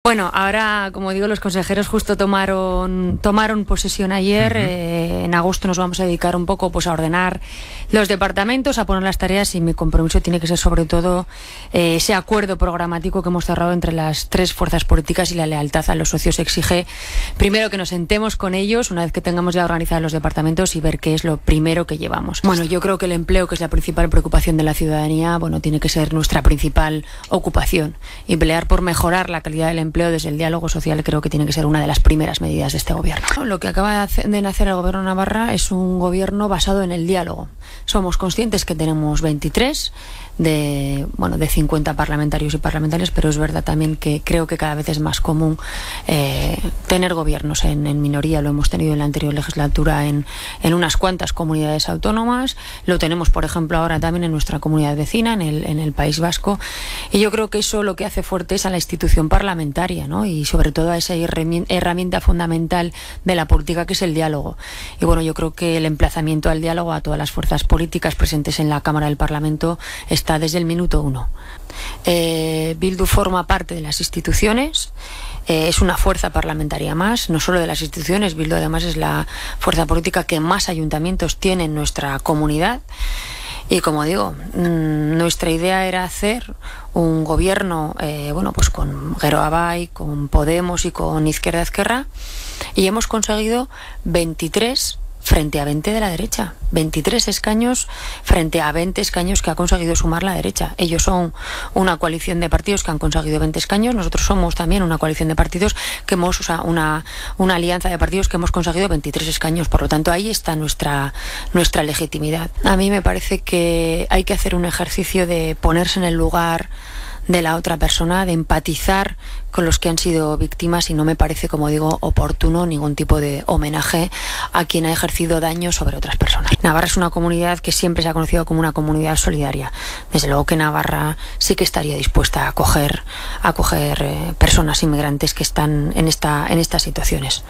Bueno, ahora, como digo, los consejeros justo tomaron posesión ayer. En agosto nos vamos a dedicar un poco pues a ordenar los departamentos, a poner las tareas, y mi compromiso tiene que ser sobre todo ese acuerdo programático que hemos cerrado entre las tres fuerzas políticas, y la lealtad a los socios exige primero que nos sentemos con ellos una vez que tengamos ya organizados los departamentos y ver qué es lo primero que llevamos. Bueno, yo creo que el empleo, que es la principal preocupación de la ciudadanía, bueno, tiene que ser nuestra principal ocupación, y pelear por mejorar la calidad del empleo desde el diálogo social creo que tiene que ser una de las primeras medidas de este gobierno. Lo que acaba de nacer el gobierno de Navarra es un gobierno basado en el diálogo. Somos conscientes que tenemos 23 de 50 parlamentarios y parlamentarias, pero es verdad también que creo que cada vez es más común tener gobiernos en minoría. Lo hemos tenido en la anterior legislatura en unas cuantas comunidades autónomas, lo tenemos por ejemplo ahora también en nuestra comunidad vecina, en el País Vasco, y yo creo que eso lo que hace fuerte es a la institución parlamentaria, ¿no? Y sobre todo a esa herramienta fundamental de la política, que es el diálogo. Y bueno, yo creo que el emplazamiento al diálogo a todas las fuerzas políticas presentes en la Cámara del Parlamento está desde el minuto uno. Bildu forma parte de las instituciones, es una fuerza parlamentaria más, no solo de las instituciones. Bildu además es la fuerza política que más ayuntamientos tiene en nuestra comunidad. Y como digo, nuestra idea era hacer un gobierno pues con Gero Abay, con Podemos y con Izquierda Ezkerra, y hemos conseguido 23 frente a 20 de la derecha, 23 escaños frente a 20 escaños que ha conseguido sumar la derecha. Ellos son una coalición de partidos que han conseguido 20 escaños, nosotros somos también una coalición de partidos que hemos, una alianza de partidos que hemos conseguido 23 escaños, por lo tanto ahí está nuestra legitimidad. A mí me parece que hay que hacer un ejercicio de ponerse en el lugar de la otra persona, de empatizar con los que han sido víctimas, y no me parece, como digo, oportuno ningún tipo de homenaje a quien ha ejercido daño sobre otras personas. Navarra es una comunidad que siempre se ha conocido como una comunidad solidaria. Desde luego que Navarra sí que estaría dispuesta a acoger personas inmigrantes que están en estas situaciones.